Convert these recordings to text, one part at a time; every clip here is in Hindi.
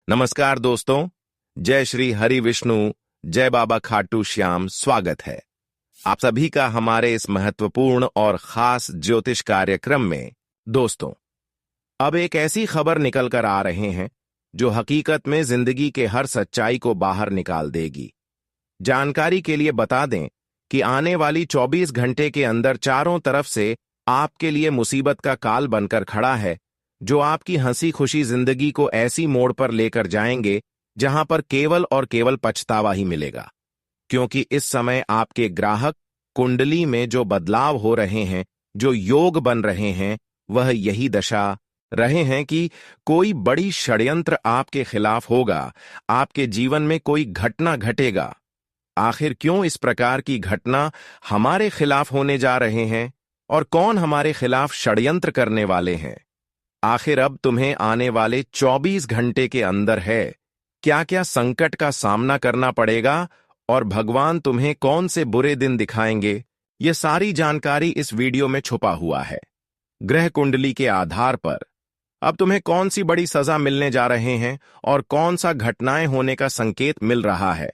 नमस्कार दोस्तों, जय श्री हरि विष्णु, जय बाबा खाटू श्याम। स्वागत है आप सभी का हमारे इस महत्वपूर्ण और खास ज्योतिष कार्यक्रम में। दोस्तों, अब एक ऐसी खबर निकल कर आ रहे हैं जो हकीकत में जिंदगी के हर सच्चाई को बाहर निकाल देगी। जानकारी के लिए बता दें कि आने वाली 24 घंटे के अंदर चारों तरफ से आपके लिए मुसीबत का काल बनकर खड़ा है, जो आपकी हंसी खुशी जिंदगी को ऐसी मोड़ पर लेकर जाएंगे जहां पर केवल और केवल पछतावा ही मिलेगा। क्योंकि इस समय आपके ग्राहक कुंडली में जो बदलाव हो रहे हैं, जो योग बन रहे हैं, वह यही दशा रहे हैं कि कोई बड़ी षड्यंत्र आपके खिलाफ होगा, आपके जीवन में कोई घटना घटेगा। आखिर क्यों इस प्रकार की घटना हमारे खिलाफ होने जा रहे हैं और कौन हमारे खिलाफ षड्यंत्र करने वाले हैं? आखिर अब तुम्हें आने वाले 24 घंटे के अंदर है क्या क्या संकट का सामना करना पड़ेगा और भगवान तुम्हें कौन से बुरे दिन दिखाएंगे, ये सारी जानकारी इस वीडियो में छुपा हुआ है। ग्रह कुंडली के आधार पर अब तुम्हें कौन सी बड़ी सजा मिलने जा रहे हैं और कौन सा घटनाएं होने का संकेत मिल रहा है,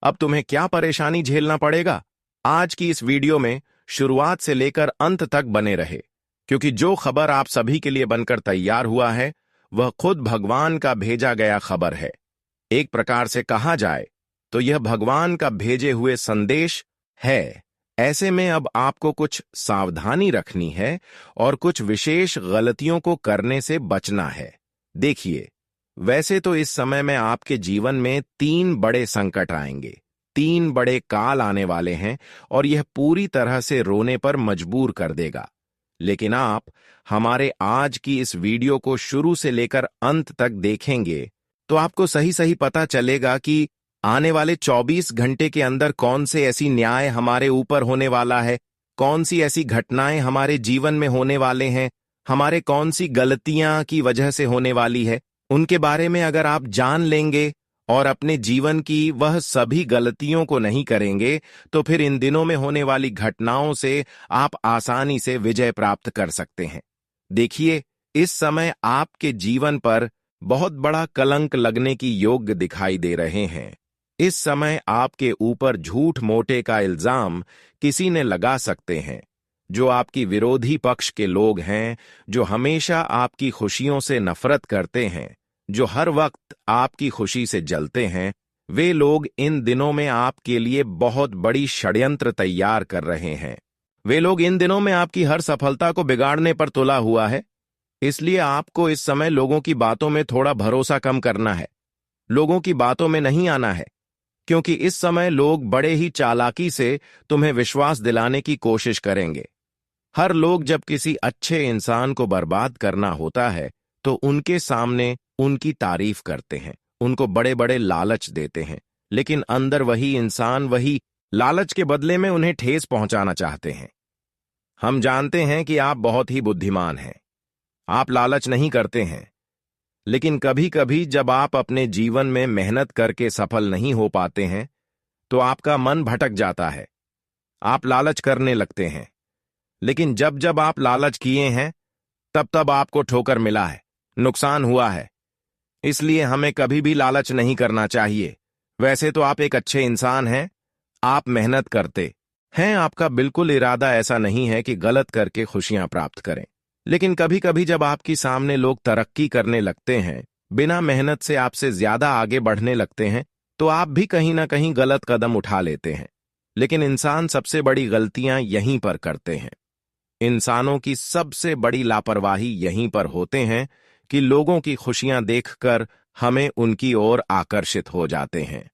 अब तुम्हें क्या परेशानी झेलना पड़ेगा। आज की इस वीडियो में शुरुआत से लेकर अंत तक बने रहे, क्योंकि जो खबर आप सभी के लिए बनकर तैयार हुआ है वह खुद भगवान का भेजा गया खबर है। एक प्रकार से कहा जाए तो यह भगवान का भेजे हुए संदेश है। ऐसे में अब आपको कुछ सावधानी रखनी है और कुछ विशेष गलतियों को करने से बचना है। देखिए, वैसे तो इस समय में आपके जीवन में 3 बड़े संकट आएंगे, 3 बड़े काल आने वाले हैं और यह पूरी तरह से रोने पर मजबूर कर देगा। लेकिन आप हमारे आज की इस वीडियो को शुरू से लेकर अंत तक देखेंगे तो आपको सही सही पता चलेगा कि आने वाले 24 घंटे के अंदर कौन से ऐसी न्याय हमारे ऊपर होने वाला है, कौन सी ऐसी घटनाएं हमारे जीवन में होने वाले हैं, हमारे कौन सी गलतियां की वजह से होने वाली है। उनके बारे में अगर आप जान लेंगे और अपने जीवन की वह सभी गलतियों को नहीं करेंगे तो फिर इन दिनों में होने वाली घटनाओं से आप आसानी से विजय प्राप्त कर सकते हैं। देखिए, इस समय आपके जीवन पर बहुत बड़ा कलंक लगने की योग दिखाई दे रहे हैं। इस समय आपके ऊपर झूठ मोटे का इल्जाम किसी ने लगा सकते हैं। जो आपकी विरोधी पक्ष के लोग हैं, जो हमेशा आपकी खुशियों से नफरत करते हैं, जो हर वक्त आपकी खुशी से जलते हैं, वे लोग इन दिनों में आपके लिए बहुत बड़ी षड्यंत्र तैयार कर रहे हैं। वे लोग इन दिनों में आपकी हर सफलता को बिगाड़ने पर तुला हुआ है। इसलिए आपको इस समय लोगों की बातों में थोड़ा भरोसा कम करना है, लोगों की बातों में नहीं आना है, क्योंकि इस समय लोग बड़े ही चालाकी से तुम्हें विश्वास दिलाने की कोशिश करेंगे। हर लोग जब किसी अच्छे इंसान को बर्बाद करना होता है तो उनके सामने उनकी तारीफ करते हैं, उनको बड़े बड़े लालच देते हैं, लेकिन अंदर वही इंसान वही लालच के बदले में उन्हें ठेस पहुंचाना चाहते हैं। हम जानते हैं कि आप बहुत ही बुद्धिमान हैं, आप लालच नहीं करते हैं, लेकिन कभी कभी जब आप अपने जीवन में मेहनत करके सफल नहीं हो पाते हैं तो आपका मन भटक जाता है, आप लालच करने लगते हैं। लेकिन जब जब आप लालच किए हैं तब तब आपको ठोकर मिला है, नुकसान हुआ है। इसलिए हमें कभी भी लालच नहीं करना चाहिए। वैसे तो आप एक अच्छे इंसान हैं, आप मेहनत करते हैं, आपका बिल्कुल इरादा ऐसा नहीं है कि गलत करके खुशियां प्राप्त करें। लेकिन कभी कभी जब आपके सामने लोग तरक्की करने लगते हैं, बिना मेहनत से आपसे ज्यादा आगे बढ़ने लगते हैं, तो आप भी कहीं ना कहीं गलत कदम उठा लेते हैं। लेकिन इंसान सबसे बड़ी गलतियां यहीं पर करते हैं। इंसानों की सबसे बड़ी लापरवाही यहीं पर होते हैं कि लोगों की खुशियां देखकर हमें उनकी ओर आकर्षित हो जाते हैं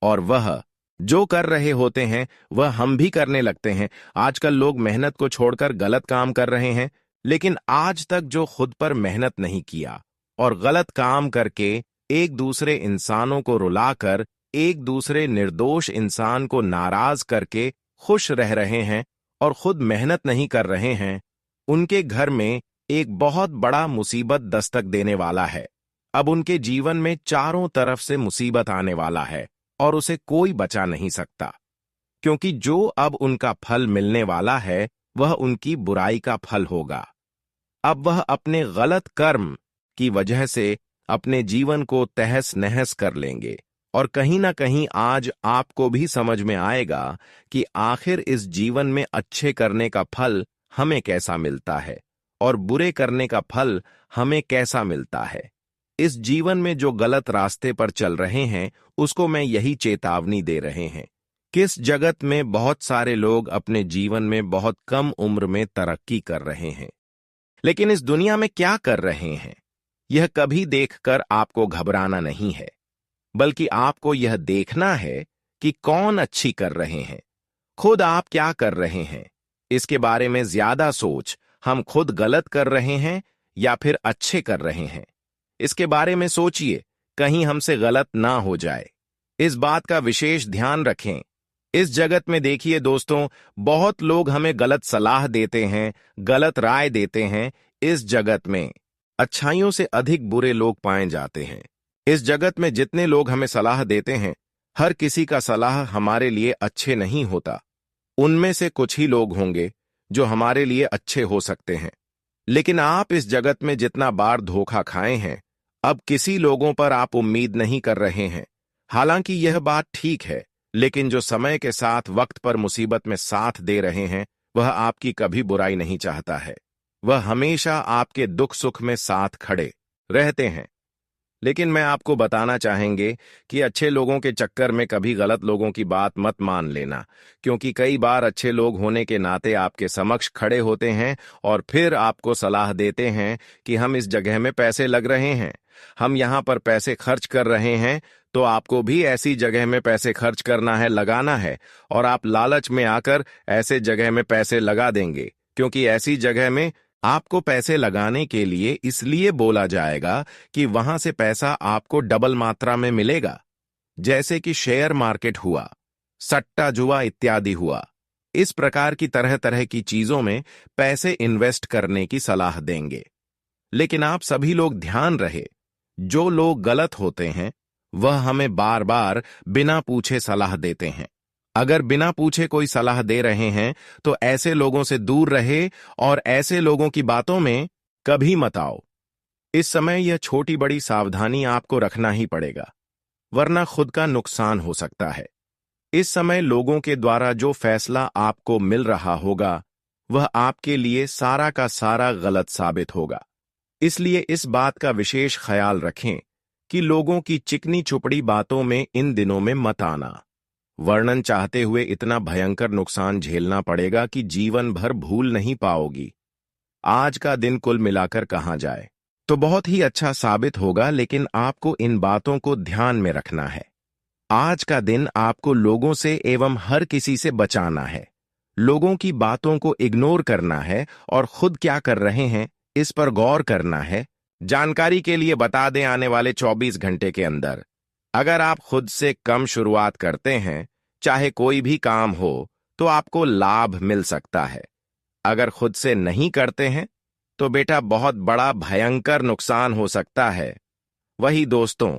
और वह जो कर रहे होते हैं वह हम भी करने लगते हैं। आजकल लोग मेहनत को छोड़कर गलत काम कर रहे हैं, लेकिन आज तक जो खुद पर मेहनत नहीं किया और गलत काम करके एक दूसरे इंसानों को रुलाकर, एक दूसरे निर्दोष इंसान को नाराज करके खुश रह रहे हैं और खुद मेहनत नहीं कर रहे हैं, उनके घर में एक बहुत बड़ा मुसीबत दस्तक देने वाला है। अब उनके जीवन में चारों तरफ से मुसीबत आने वाला है और उसे कोई बचा नहीं सकता, क्योंकि जो अब उनका फल मिलने वाला है वह उनकी बुराई का फल होगा। अब वह अपने गलत कर्म की वजह से अपने जीवन को तहस नहस कर लेंगे। और कहीं ना कहीं आज आपको भी समझ में आएगा कि आखिर इस जीवन में अच्छे करने का फल हमें कैसा मिलता है और बुरे करने का फल हमें कैसा मिलता है। इस जीवन में जो गलत रास्ते पर चल रहे हैं उसको मैं यही चेतावनी दे रहे हैं। किस जगत में बहुत सारे लोग अपने जीवन में बहुत कम उम्र में तरक्की कर रहे हैं, लेकिन इस दुनिया में क्या कर रहे हैं यह कभी देखकर आपको घबराना नहीं है, बल्कि आपको यह देखना है कि कौन अच्छी कर रहे हैं। खुद आप क्या कर रहे हैं इसके बारे में ज्यादा सोच, हम खुद गलत कर रहे हैं या फिर अच्छे कर रहे हैं, इसके बारे में सोचिए, कहीं हमसे गलत ना हो जाए। इस बात का विशेष ध्यान रखें। इस जगत में देखिए दोस्तों, बहुत लोग हमें गलत सलाह देते हैं, गलत राय देते हैं। इस जगत में अच्छाइयों से अधिक बुरे लोग पाए जाते हैं। इस जगत में जितने लोग हमें सलाह देते हैं, हर किसी का सलाह हमारे लिए अच्छे नहीं होता। उनमें से कुछ ही लोग होंगे जो हमारे लिए अच्छे हो सकते हैं। लेकिन आप इस जगत में जितना बार धोखा खाए हैं, अब किसी लोगों पर आप उम्मीद नहीं कर रहे हैं। हालांकि यह बात ठीक है, लेकिन जो समय के साथ वक्त पर मुसीबत में साथ दे रहे हैं, वह आपकी कभी बुराई नहीं चाहता है। वह हमेशा आपके दुख सुख में साथ खड़े रहते हैं। लेकिन मैं आपको बताना चाहेंगे कि अच्छे लोगों के चक्कर में कभी गलत लोगों की बात मत मान लेना, क्योंकि कई बार अच्छे लोग होने के नाते आपके समक्ष खड़े होते हैं और फिर आपको सलाह देते हैं कि हम इस जगह में पैसे लग रहे हैं, हम यहाँ पर पैसे खर्च कर रहे हैं, तो आपको भी ऐसी जगह में पैसे खर्च करना है, लगाना है। और आप लालच में आकर ऐसे जगह में पैसे लगा देंगे, क्योंकि ऐसी जगह में आपको पैसे लगाने के लिए इसलिए बोला जाएगा कि वहां से पैसा आपको डबल मात्रा में मिलेगा। जैसे कि शेयर मार्केट हुआ, सट्टा जुआ इत्यादि हुआ। इस प्रकार की तरह तरह की चीजों में पैसे इन्वेस्ट करने की सलाह देंगे। लेकिन आप सभी लोग ध्यान रहे, जो लोग गलत होते हैं वह हमें बार बार बिना पूछे सलाह देते हैं। अगर बिना पूछे कोई सलाह दे रहे हैं तो ऐसे लोगों से दूर रहे और ऐसे लोगों की बातों में कभी मत आओ। इस समय यह छोटी बड़ी सावधानी आपको रखना ही पड़ेगा, वरना खुद का नुकसान हो सकता है। इस समय लोगों के द्वारा जो फैसला आपको मिल रहा होगा वह आपके लिए सारा का सारा गलत साबित होगा। इसलिए इस बात का विशेष ख्याल रखें कि लोगों की चिकनी चुपड़ी बातों में इन दिनों में मत आना। वर्णन चाहते हुए इतना भयंकर नुकसान झेलना पड़ेगा कि जीवन भर भूल नहीं पाओगी। आज का दिन कुल मिलाकर कहा जाए तो बहुत ही अच्छा साबित होगा, लेकिन आपको इन बातों को ध्यान में रखना है। आज का दिन आपको लोगों से एवं हर किसी से बचाना है। लोगों की बातों को इग्नोर करना है और खुद क्या कर रहे हैं इस पर गौर करना है। जानकारी के लिए बता दें, आने वाले 24 घंटे के अंदर अगर आप खुद से कम शुरुआत करते हैं, चाहे कोई भी काम हो, तो आपको लाभ मिल सकता है। अगर खुद से नहीं करते हैं तो बेटा बहुत बड़ा भयंकर नुकसान हो सकता है। वही दोस्तों,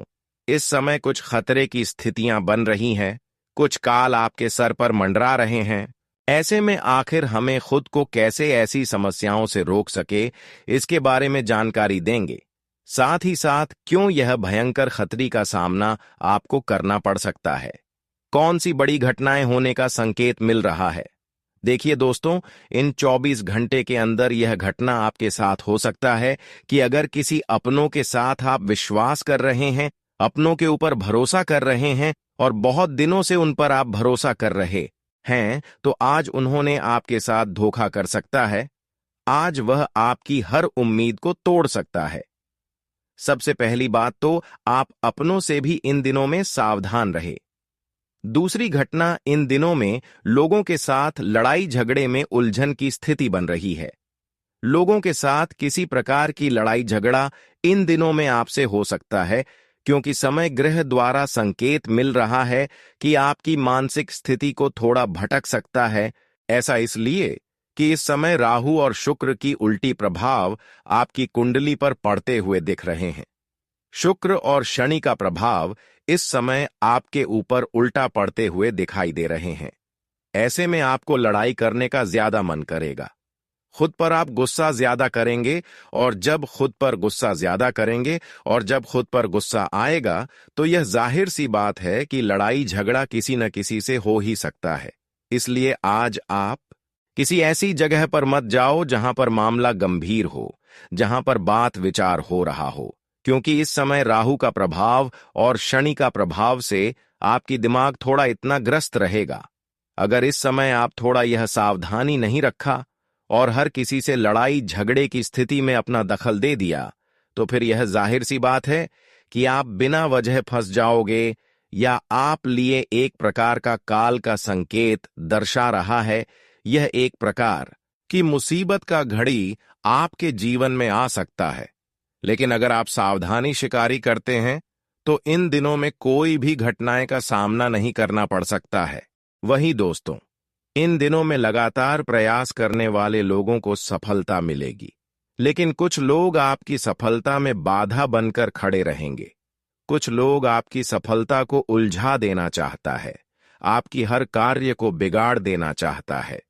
इस समय कुछ खतरे की स्थितियां बन रही हैं, कुछ काल आपके सर पर मंडरा रहे हैं। ऐसे में आखिर हमें खुद को कैसे ऐसी समस्याओं से रोक सके, इसके बारे में जानकारी देंगे। साथ ही साथ क्यों यह भयंकर खतरे का सामना आपको करना पड़ सकता है, कौन सी बड़ी घटनाएं होने का संकेत मिल रहा है। देखिए दोस्तों, इन 24 घंटे के अंदर यह घटना आपके साथ हो सकता है कि अगर किसी अपनों के साथ आप विश्वास कर रहे हैं, अपनों के ऊपर भरोसा कर रहे हैं और बहुत दिनों से उन पर आप भरोसा कर रहे हैं, तो आज उन्होंने आपके साथ धोखा कर सकता है। आज वह आपकी हर उम्मीद को तोड़ सकता है। सबसे पहली बात तो आप अपनों से भी इन दिनों में सावधान रहे। दूसरी घटना, इन दिनों में लोगों के साथ लड़ाई झगड़े में उलझन की स्थिति बन रही है। लोगों के साथ किसी प्रकार की लड़ाई झगड़ा इन दिनों में आपसे हो सकता है, क्योंकि समय ग्रह द्वारा संकेत मिल रहा है कि आपकी मानसिक स्थिति को थोड़ा भटक सकता है। ऐसा इसलिए कि इस समय राहु और शुक्र की उल्टी प्रभाव आपकी कुंडली पर पड़ते हुए दिख रहे हैं। शुक्र और शनि का प्रभाव इस समय आपके ऊपर उल्टा पड़ते हुए दिखाई दे रहे हैं। ऐसे में आपको लड़ाई करने का ज्यादा मन करेगा। खुद पर आप गुस्सा ज्यादा करेंगे, और जब खुद पर गुस्सा ज्यादा करेंगे और जब खुद पर गुस्सा आएगा तो यह जाहिर सी बात है कि लड़ाई झगड़ा किसी न किसी से हो ही सकता है। इसलिए आज आप किसी ऐसी जगह पर मत जाओ जहां पर मामला गंभीर हो, जहां पर बात विचार हो रहा हो, क्योंकि इस समय राहु का प्रभाव और शनि का प्रभाव से आपकी दिमाग थोड़ा इतना ग्रस्त रहेगा। अगर इस समय आप थोड़ा यह सावधानी नहीं रखा और हर किसी से लड़ाई झगड़े की स्थिति में अपना दखल दे दिया, तो फिर यह जाहिर सी बात है कि आप बिना वजह फंस जाओगे, या आप लिए एक प्रकार का काल का संकेत दर्शा रहा है। यह एक प्रकार की मुसीबत का घड़ी आपके जीवन में आ सकता है। लेकिन अगर आप सावधानी शिकारी करते हैं तो इन दिनों में कोई भी घटनाएं का सामना नहीं करना पड़ सकता है। वहीं दोस्तों, इन दिनों में लगातार प्रयास करने वाले लोगों को सफलता मिलेगी, लेकिन कुछ लोग आपकी सफलता में बाधा बनकर खड़े रहेंगे। कुछ लोग आपकी सफलता को उलझा देना चाहता है, आपकी हर कार्य को बिगाड़ देना चाहता है।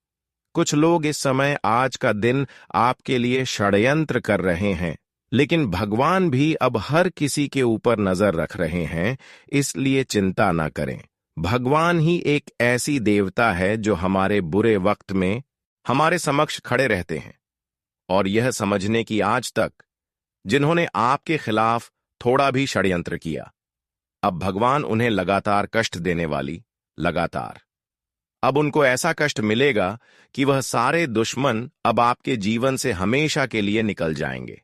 कुछ लोग इस समय आज का दिन आपके लिए षड्यंत्र कर रहे हैं, लेकिन भगवान भी अब हर किसी के ऊपर नजर रख रहे हैं, इसलिए चिंता ना करें। भगवान ही एक ऐसी देवता है जो हमारे बुरे वक्त में हमारे समक्ष खड़े रहते हैं। और यह समझने की आज तक जिन्होंने आपके खिलाफ थोड़ा भी षड्यंत्र किया, अब भगवान उन्हें लगातार कष्ट देने वाली लगातार अब उनको ऐसा कष्ट मिलेगा कि वह सारे दुश्मन अब आपके जीवन से हमेशा के लिए निकल जाएंगे।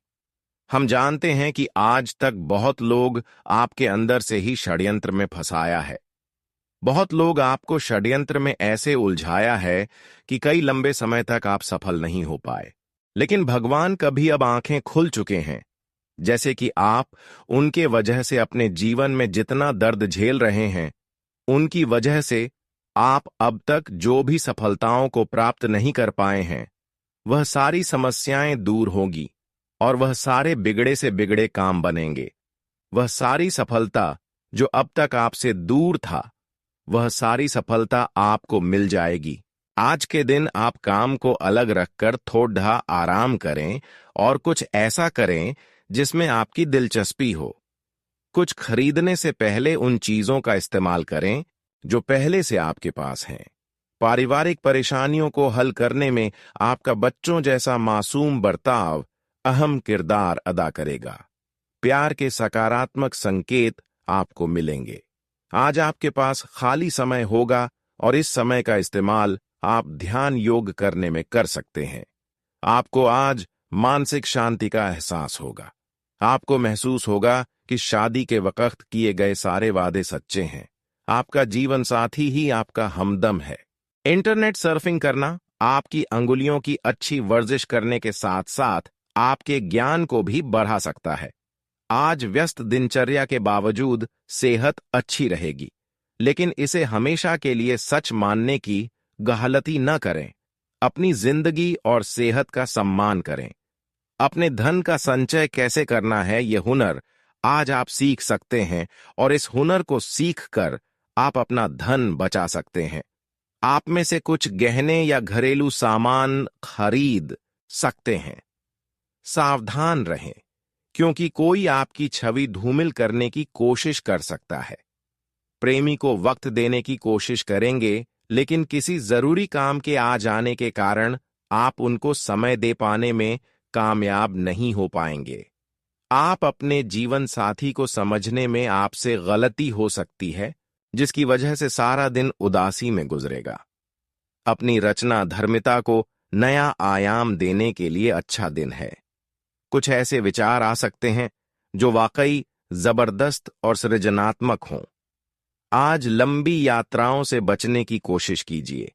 हम जानते हैं कि आज तक बहुत लोग आपके अंदर से ही षड्यंत्र में फंसाया है। बहुत लोग आपको षड्यंत्र में ऐसे उलझाया है कि कई लंबे समय तक आप सफल नहीं हो पाए। लेकिन भगवान कभी अब आंखें खुल चुके हैं, जैसे कि आप उनके वजह से अपने जीवन में जितना दर्द झेल रहे हैं, उनकी वजह से आप अब तक जो भी सफलताओं को प्राप्त नहीं कर पाए हैं, वह सारी समस्याएं दूर होंगी और वह सारे बिगड़े से बिगड़े काम बनेंगे। वह सारी सफलता जो अब तक आपसे दूर था, वह सारी सफलता आपको मिल जाएगी। आज के दिन आप काम को अलग रखकर थोड़ा आराम करें और कुछ ऐसा करें जिसमें आपकी दिलचस्पी हो। कुछ खरीदने से पहले उन चीजों का इस्तेमाल करें जो पहले से आपके पास हैं। पारिवारिक परेशानियों को हल करने में आपका बच्चों जैसा मासूम बर्ताव अहम किरदार अदा करेगा। प्यार के सकारात्मक संकेत आपको मिलेंगे। आज आपके पास खाली समय होगा और इस समय का इस्तेमाल आप ध्यान योग करने में कर सकते हैं। आपको आज मानसिक शांति का एहसास होगा। आपको महसूस होगा कि शादी के वक्त किए गए सारे वादे सच्चे हैं। आपका जीवन साथी ही आपका हमदम है। इंटरनेट सर्फिंग करना आपकी अंगुलियों की अच्छी वर्जिश करने के साथ साथ आपके ज्ञान को भी बढ़ा सकता है। आज व्यस्त दिनचर्या के बावजूद सेहत अच्छी रहेगी, लेकिन इसे हमेशा के लिए सच मानने की गलती न करें। अपनी जिंदगी और सेहत का सम्मान करें। अपने धन का संचय कैसे करना है, यह हुनर आज आप सीख सकते हैं और इस हुनर को सीखकर आप अपना धन बचा सकते हैं। आप में से कुछ गहने या घरेलू सामान खरीद सकते हैं। सावधान रहें, क्योंकि कोई आपकी छवि धूमिल करने की कोशिश कर सकता है। प्रेमी को वक्त देने की कोशिश करेंगे, लेकिन किसी जरूरी काम के आ जाने के कारण आप उनको समय दे पाने में कामयाब नहीं हो पाएंगे। आप अपने जीवन साथी को समझने में आपसे गलती हो सकती है, जिसकी वजह से सारा दिन उदासी में गुजरेगा। अपनी रचना धर्मिता को नया आयाम देने के लिए अच्छा दिन है। कुछ ऐसे विचार आ सकते हैं जो वाकई जबरदस्त और सृजनात्मक हों। आज लंबी यात्राओं से बचने की कोशिश कीजिए।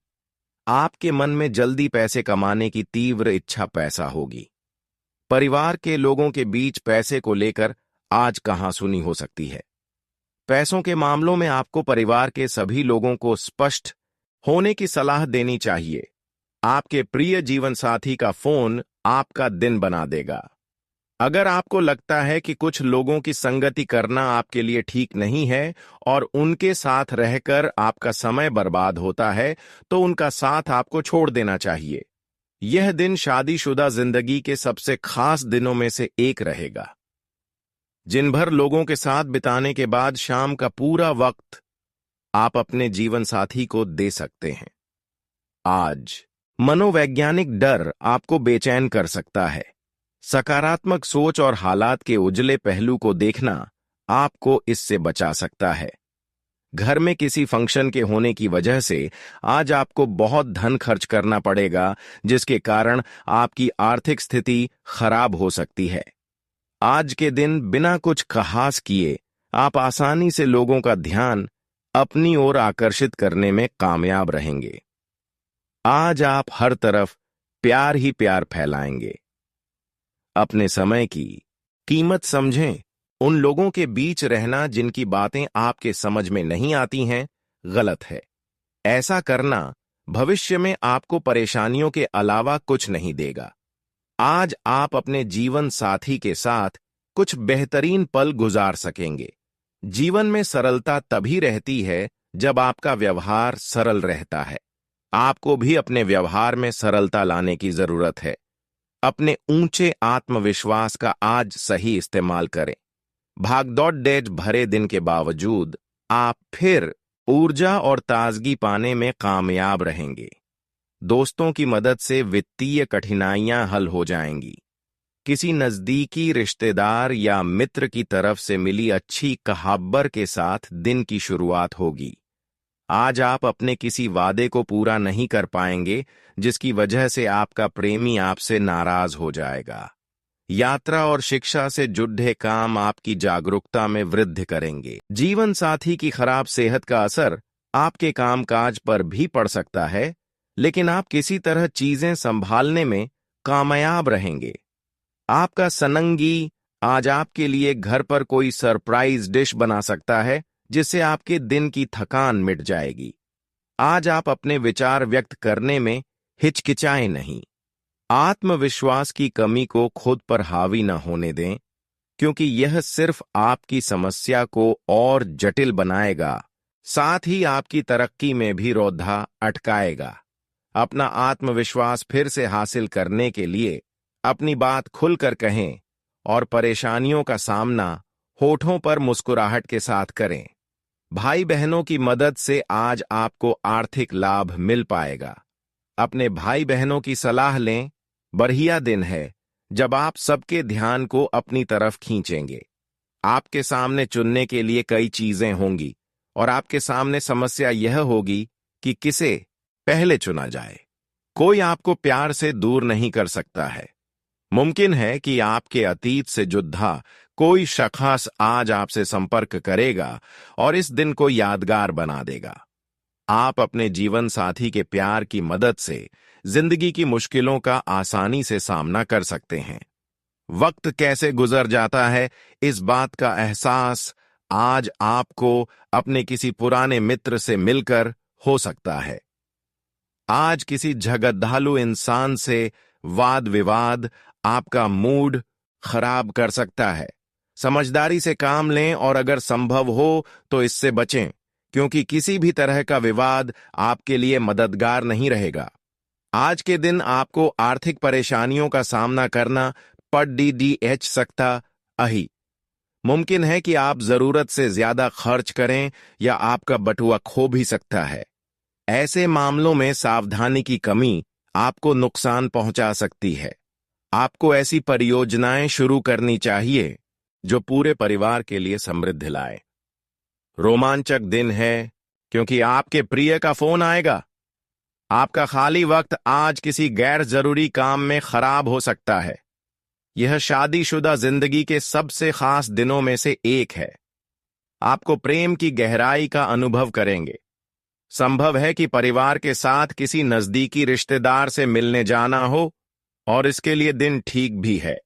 आपके मन में जल्दी पैसे कमाने की तीव्र इच्छा पैदा होगी। परिवार के लोगों के बीच पैसे को लेकर आज कहासुनी हो सकती है। पैसों के मामलों में आपको परिवार के सभी लोगों को स्पष्ट होने की सलाह देनी चाहिए। आपके प्रिय जीवन साथी का फोन आपका दिन बना देगा। अगर आपको लगता है कि कुछ लोगों की संगति करना आपके लिए ठीक नहीं है और उनके साथ रहकर आपका समय बर्बाद होता है, तो उनका साथ आपको छोड़ देना चाहिए। यह दिन शादीशुदा जिंदगी के सबसे खास दिनों में से एक रहेगा। जिन भर लोगों के साथ बिताने के बाद शाम का पूरा वक्त आप अपने जीवन साथी को दे सकते हैं। आज मनोवैज्ञानिक डर आपको बेचैन कर सकता है। सकारात्मक सोच और हालात के उजले पहलू को देखना आपको इससे बचा सकता है। घर में किसी फंक्शन के होने की वजह से आज आपको बहुत धन खर्च करना पड़ेगा, जिसके कारण आपकी आर्थिक स्थिति खराब हो सकती है। आज के दिन बिना कुछ खास किए आप आसानी से लोगों का ध्यान अपनी ओर आकर्षित करने में कामयाब रहेंगे। आज आप हर तरफ प्यार ही प्यार फैलाएंगे। अपने समय की कीमत समझें। उन लोगों के बीच रहना जिनकी बातें आपके समझ में नहीं आती हैं, गलत है। ऐसा करना भविष्य में आपको परेशानियों के अलावा कुछ नहीं देगा। आज आप अपने जीवन साथी के साथ कुछ बेहतरीन पल गुजार सकेंगे। जीवन में सरलता तभी रहती है जब आपका व्यवहार सरल रहता है। आपको भी अपने व्यवहार में सरलता लाने की जरूरत है। अपने ऊंचे आत्मविश्वास का आज सही इस्तेमाल करें। भागदौड़ भरे दिन के बावजूद आप फिर ऊर्जा और ताजगी पाने में कामयाब रहेंगे। दोस्तों की मदद से वित्तीय कठिनाइयां हल हो जाएंगी। किसी नजदीकी रिश्तेदार या मित्र की तरफ से मिली अच्छी खबर के साथ दिन की शुरुआत होगी। आज आप अपने किसी वादे को पूरा नहीं कर पाएंगे, जिसकी वजह से आपका प्रेमी आपसे नाराज हो जाएगा। यात्रा और शिक्षा से जुड़े काम आपकी जागरूकता में वृद्धि करेंगे। जीवन साथी की खराब सेहत का असर आपके कामकाज पर भी पड़ सकता है, लेकिन आप किसी तरह चीजें संभालने में कामयाब रहेंगे। आपका सनंगी आज आपके लिए घर पर कोई सरप्राइज डिश बना सकता है, जिससे आपके दिन की थकान मिट जाएगी। आज आप अपने विचार व्यक्त करने में हिचकिचाएं नहीं। आत्मविश्वास की कमी को खुद पर हावी न होने दें, क्योंकि यह सिर्फ आपकी समस्या को और जटिल बनाएगा, साथ ही आपकी तरक्की में भी रोधा अटकाएगा। अपना आत्मविश्वास फिर से हासिल करने के लिए अपनी बात खुलकर कहें और परेशानियों का सामना होठों पर मुस्कुराहट के साथ करें। भाई बहनों की मदद से आज आपको आर्थिक लाभ मिल पाएगा। अपने भाई बहनों की सलाह लें। बढ़िया दिन है जब आप सबके ध्यान को अपनी तरफ खींचेंगे। आपके सामने चुनने के लिए कई चीजें होंगी और आपके सामने समस्या यह होगी कि किसे पहले चुना जाए। कोई आपको प्यार से दूर नहीं कर सकता है। मुमकिन है कि आपके अतीत से जुड़ा कोई शख्स आज आपसे संपर्क करेगा और इस दिन को यादगार बना देगा। आप अपने जीवन साथी के प्यार की मदद से जिंदगी की मुश्किलों का आसानी से सामना कर सकते हैं। वक्त कैसे गुजर जाता है, इस बात का एहसास आज आपको अपने किसी पुराने मित्र से मिलकर हो सकता है। आज किसी झगड़ालू इंसान से वाद विवाद आपका मूड खराब कर सकता है। समझदारी से काम लें और अगर संभव हो तो इससे बचें, क्योंकि किसी भी तरह का विवाद आपके लिए मददगार नहीं रहेगा। आज के दिन आपको आर्थिक परेशानियों का सामना करना पड़ सकता है। मुमकिन है कि आप जरूरत से ज्यादा खर्च करें या आपका बटुआ खो भी सकता है। ऐसे मामलों में सावधानी की कमी आपको नुकसान पहुंचा सकती है। आपको ऐसी परियोजनाएं शुरू करनी चाहिए जो पूरे परिवार के लिए समृद्धि लाए। रोमांचक दिन है क्योंकि आपके प्रिय का फोन आएगा। आपका खाली वक्त आज किसी गैर जरूरी काम में खराब हो सकता है। यह शादीशुदा जिंदगी के सबसे खास दिनों में से एक है। आपको प्रेम की गहराई का अनुभव करेंगे। संभव है कि परिवार के साथ किसी नजदीकी रिश्तेदार से मिलने जाना हो और इसके लिए दिन ठीक भी है।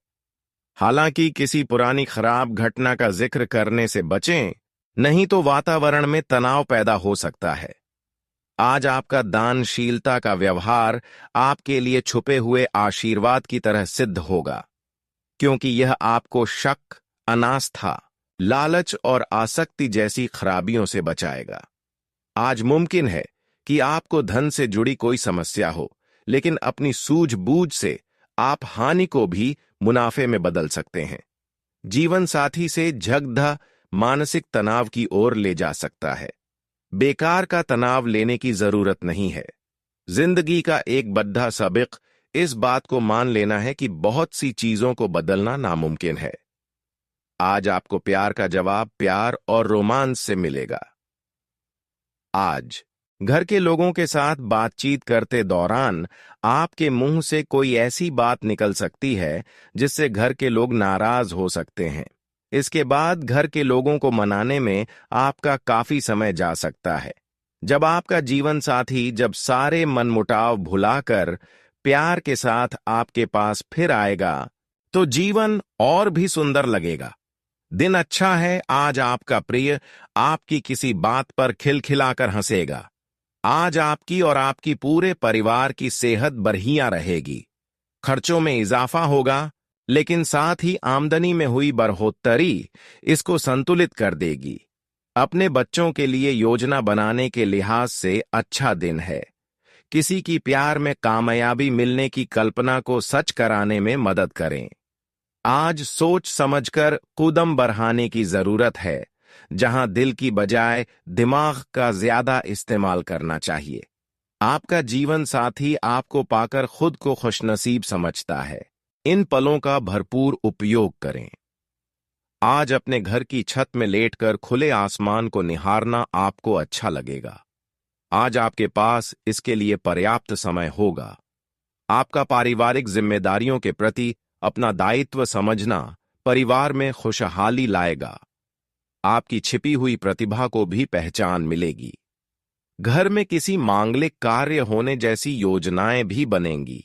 हालांकि किसी पुरानी खराब घटना का जिक्र करने से बचें, नहीं तो वातावरण में तनाव पैदा हो सकता है। आज आपका दानशीलता का व्यवहार आपके लिए छुपे हुए आशीर्वाद की तरह सिद्ध होगा, क्योंकि यह आपको शक, अनास्था, लालच और आसक्ति जैसी खराबियों से बचाएगा। आज मुमकिन है कि आपको धन से जुड़ी कोई समस्या हो, लेकिन अपनी सूझबूझ से आप हानि को भी मुनाफे में बदल सकते हैं। जीवन साथी से झगड़ा मानसिक तनाव की ओर ले जा सकता है। बेकार का तनाव लेने की जरूरत नहीं है। जिंदगी का एक बड़ा सबक इस बात को मान लेना है कि बहुत सी चीजों को बदलना नामुमकिन है। आज आपको प्यार का जवाब प्यार और रोमांस से मिलेगा। आज घर के लोगों के साथ बातचीत करते दौरान आपके मुंह से कोई ऐसी बात निकल सकती है जिससे घर के लोग नाराज हो सकते हैं। इसके बाद घर के लोगों को मनाने में आपका काफी समय जा सकता है। जब आपका जीवन साथी जब सारे मनमुटाव भुलाकर प्यार के साथ आपके पास फिर आएगा तो जीवन और भी सुंदर लगेगा। दिन अच्छा है। आज आपका प्रिय आपकी किसी बात पर खिलखिलाकर हंसेगा। आज आपकी और आपकी पूरे परिवार की सेहत बढ़िया रहेगी। खर्चों में इजाफा होगा, लेकिन साथ ही आमदनी में हुई बढ़ोतरी इसको संतुलित कर देगी। अपने बच्चों के लिए योजना बनाने के लिहाज से अच्छा दिन है। किसी की प्यार में कामयाबी मिलने की कल्पना को सच कराने में मदद करें। आज सोच समझकर कदम बढ़ाने की जरूरत है, जहां दिल की बजाय दिमाग का ज्यादा इस्तेमाल करना चाहिए। आपका जीवन साथी आपको पाकर खुद को खुशनसीब समझता है। इन पलों का भरपूर उपयोग करें। आज अपने घर की छत में लेटकर खुले आसमान को निहारना आपको अच्छा लगेगा। आज आपके पास इसके लिए पर्याप्त समय होगा। आपका पारिवारिक जिम्मेदारियों के प्रति अपना दायित्व समझना परिवार में खुशहाली लाएगा। आपकी छिपी हुई प्रतिभा को भी पहचान मिलेगी। घर में किसी मांगलिक कार्य होने जैसी योजनाएं भी बनेंगी।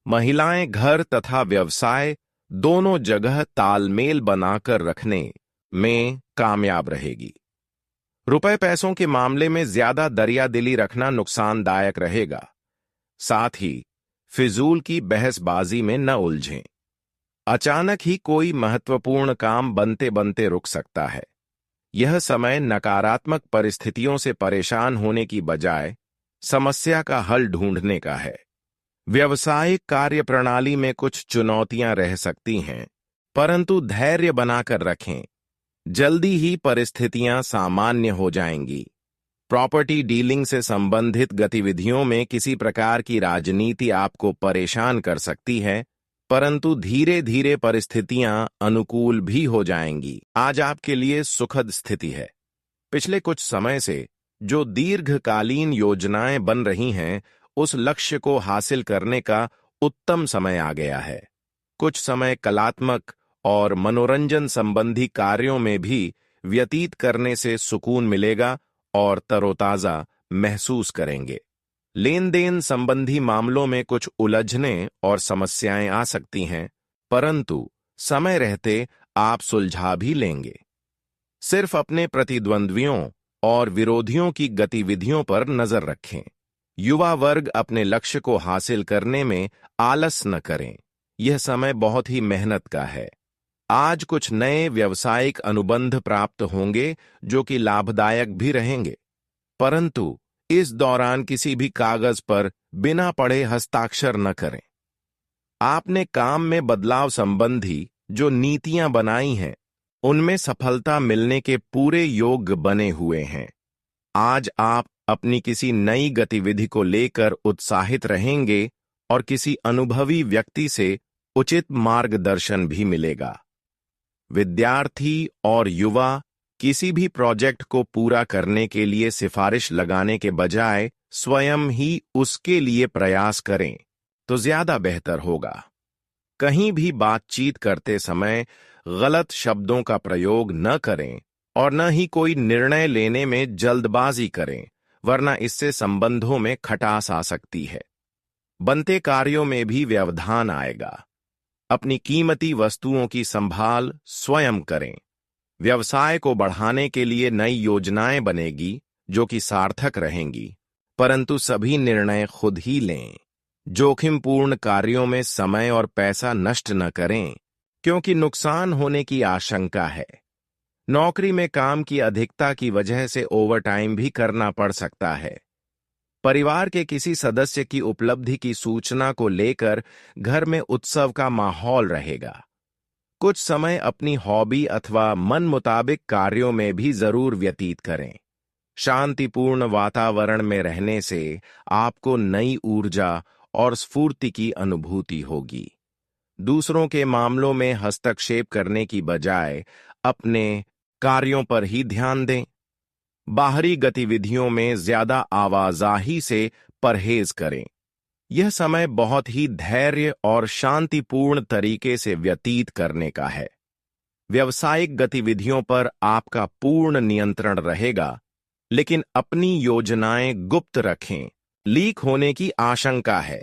महिलाएं घर तथा व्यवसाय दोनों जगह तालमेल बनाकर रखने में कामयाब रहेगी। रुपए पैसों के मामले में ज्यादा दरियादिली रखना नुकसानदायक रहेगा। साथ ही फिजूल की बहसबाजी में न उलझें। अचानक ही कोई महत्वपूर्ण काम बनते बनते रुक सकता है। यह समय नकारात्मक परिस्थितियों से परेशान होने की बजाय समस्या का हल ढूंढने का है। व्यावसायिक कार्य प्रणाली में कुछ चुनौतियां रह सकती हैं, परंतु धैर्य बनाकर रखें। जल्दी ही परिस्थितियां सामान्य हो जाएंगी। प्रॉपर्टी डीलिंग से संबंधित गतिविधियों में किसी प्रकार की राजनीति आपको परेशान कर सकती है, परंतु धीरे धीरे परिस्थितियां अनुकूल भी हो जाएंगी। आज आपके लिए सुखद स्थिति है। पिछले कुछ समय से जो दीर्घकालीन योजनाएं बन रही हैं, उस लक्ष्य को हासिल करने का उत्तम समय आ गया है। कुछ समय कलात्मक और मनोरंजन संबंधी कार्यों में भी व्यतीत करने से सुकून मिलेगा और तरोताजा महसूस करेंगे। लेन देन संबंधी मामलों में कुछ उलझने और समस्याएं आ सकती हैं, परंतु समय रहते आप सुलझा भी लेंगे। सिर्फ अपने प्रतिद्वंद्वियों और विरोधियों की गतिविधियों पर नजर रखें। युवा वर्ग अपने लक्ष्य को हासिल करने में आलस न करें। यह समय बहुत ही मेहनत का है। आज कुछ नए व्यावसायिक अनुबंध प्राप्त होंगे जो कि लाभदायक भी रहेंगे, परंतु इस दौरान किसी भी कागज पर बिना पढ़े हस्ताक्षर न करें। आपने काम में बदलाव संबंधी जो नीतियां बनाई हैं, उनमें सफलता मिलने के पूरे योग्य बने हुए हैं। आज आप अपनी किसी नई गतिविधि को लेकर उत्साहित रहेंगे और किसी अनुभवी व्यक्ति से उचित मार्गदर्शन भी मिलेगा। विद्यार्थी और युवा किसी भी प्रोजेक्ट को पूरा करने के लिए सिफारिश लगाने के बजाय स्वयं ही उसके लिए प्रयास करें तो ज्यादा बेहतर होगा। कहीं भी बातचीत करते समय गलत शब्दों का प्रयोग न करें और न ही कोई निर्णय लेने में जल्दबाजी करें, वरना इससे संबंधों में खटास आ सकती है। बनते कार्यों में भी व्यवधान आएगा। अपनी कीमती वस्तुओं की संभाल स्वयं करें। व्यवसाय को बढ़ाने के लिए नई योजनाएं बनेगी जो कि सार्थक रहेंगी, परंतु सभी निर्णय खुद ही लें। जोखिमपूर्ण कार्यों में समय और पैसा नष्ट न करें, क्योंकि नुकसान होने की आशंका है। नौकरी में काम की अधिकता की वजह से ओवरटाइम भी करना पड़ सकता है। परिवार के किसी सदस्य की उपलब्धि की सूचना को लेकर घर में उत्सव का माहौल रहेगा। कुछ समय अपनी हॉबी अथवा मन मुताबिक कार्यों में भी जरूर व्यतीत करें। शांतिपूर्ण वातावरण में रहने से आपको नई ऊर्जा और स्फूर्ति की अनुभूति होगी। दूसरों के मामलों में हस्तक्षेप करने की बजाय अपने कार्यों पर ही ध्यान दें। बाहरी गतिविधियों में ज्यादा आवाजाही से परहेज करें। यह समय बहुत ही धैर्य और शांतिपूर्ण तरीके से व्यतीत करने का है। व्यावसायिक गतिविधियों पर आपका पूर्ण नियंत्रण रहेगा, लेकिन अपनी योजनाएं गुप्त रखें। लीक होने की आशंका है।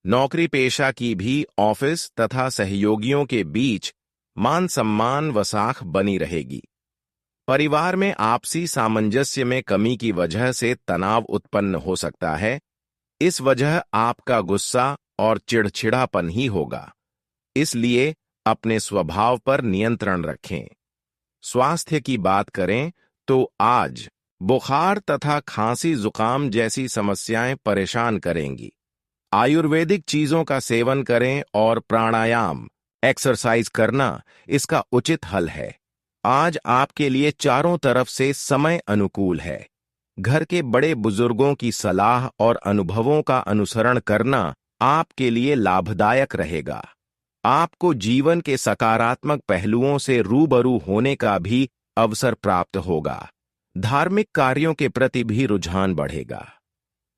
नौकरी पेशा की भी ऑफिस तथा सहयोगियों के बीच मान सम्मान व साख बनी रहेगी। परिवार में आपसी सामंजस्य में कमी की वजह से तनाव उत्पन्न हो सकता है। इस वजह आपका गुस्सा और चिड़चिड़ापन ही होगा। इसलिए अपने स्वभाव पर नियंत्रण रखें। स्वास्थ्य की बात करें तो आज बुखार तथा खांसी जुकाम जैसी समस्याएं परेशान करेंगी। आयुर्वेदिक चीजों का सेवन करें और प्राणायाम एक्सरसाइज करना इसका उचित हल है। आज आपके लिए चारों तरफ से समय अनुकूल है। घर के बड़े बुजुर्गों की सलाह और अनुभवों का अनुसरण करना आपके लिए लाभदायक रहेगा। आपको जीवन के सकारात्मक पहलुओं से रूबरू होने का भी अवसर प्राप्त होगा। धार्मिक कार्यों के प्रति भी रुझान बढ़ेगा।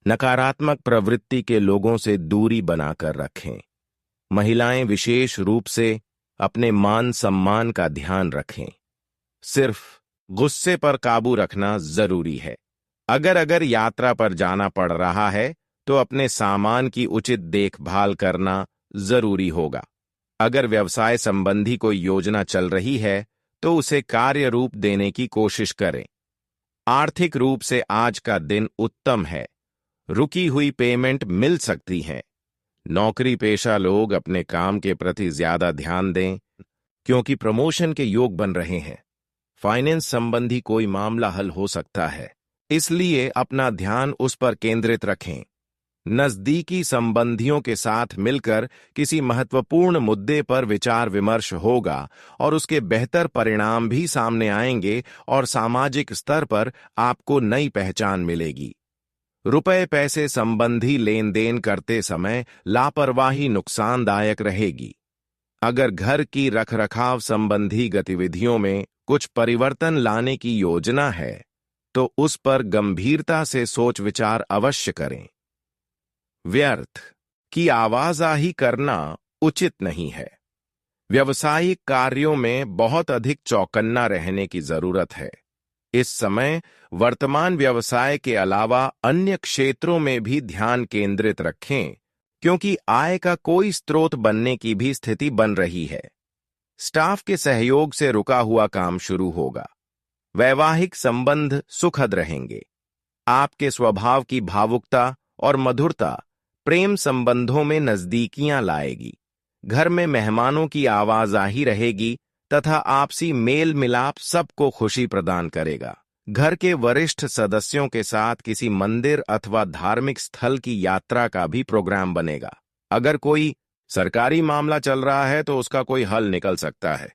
नकारात्मक प्रवृत्ति के लोगों से दूरी बनाकर रखें। महिलाएं विशेष रूप से अपने मान सम्मान का ध्यान रखें। सिर्फ गुस्से पर काबू रखना जरूरी है। अगर यात्रा पर जाना पड़ रहा है तो अपने सामान की उचित देखभाल करना जरूरी होगा। अगर व्यवसाय संबंधी कोई योजना चल रही है तो उसे कार्य रूप देने की कोशिश करें। आर्थिक रूप से आज का दिन उत्तम है। रुकी हुई पेमेंट मिल सकती है। नौकरी पेशा लोग अपने काम के प्रति ज्यादा ध्यान दें, क्योंकि प्रमोशन के योग बन रहे हैं। फाइनेंस संबंधी कोई मामला हल हो सकता है, इसलिए अपना ध्यान उस पर केंद्रित रखें। नजदीकी संबंधियों के साथ मिलकर किसी महत्वपूर्ण मुद्दे पर विचार विमर्श होगा और उसके बेहतर परिणाम भी सामने आएंगे और सामाजिक स्तर पर आपको नई पहचान मिलेगी। रुपए पैसे संबंधी लेन देन करते समय लापरवाही नुकसानदायक रहेगी। अगर घर की रखरखाव संबंधी गतिविधियों में कुछ परिवर्तन लाने की योजना है तो उस पर गंभीरता से सोच विचार अवश्य करें। व्यर्थ की आवाजाही करना उचित नहीं है। व्यावसायिक कार्यों में बहुत अधिक चौकन्ना रहने की जरूरत है। इस समय वर्तमान व्यवसाय के अलावा अन्य क्षेत्रों में भी ध्यान केंद्रित रखें, क्योंकि आय का कोई स्रोत बनने की भी स्थिति बन रही है। स्टाफ के सहयोग से रुका हुआ काम शुरू होगा। वैवाहिक संबंध सुखद रहेंगे। आपके स्वभाव की भावुकता और मधुरता प्रेम संबंधों में नजदीकियां लाएगी। घर में मेहमानों की आवाजाही रहेगी तथा आपसी मेल मिलाप सबको खुशी प्रदान करेगा। घर के वरिष्ठ सदस्यों के साथ किसी मंदिर अथवा धार्मिक स्थल की यात्रा का भी प्रोग्राम बनेगा। अगर कोई सरकारी मामला चल रहा है तो उसका कोई हल निकल सकता है।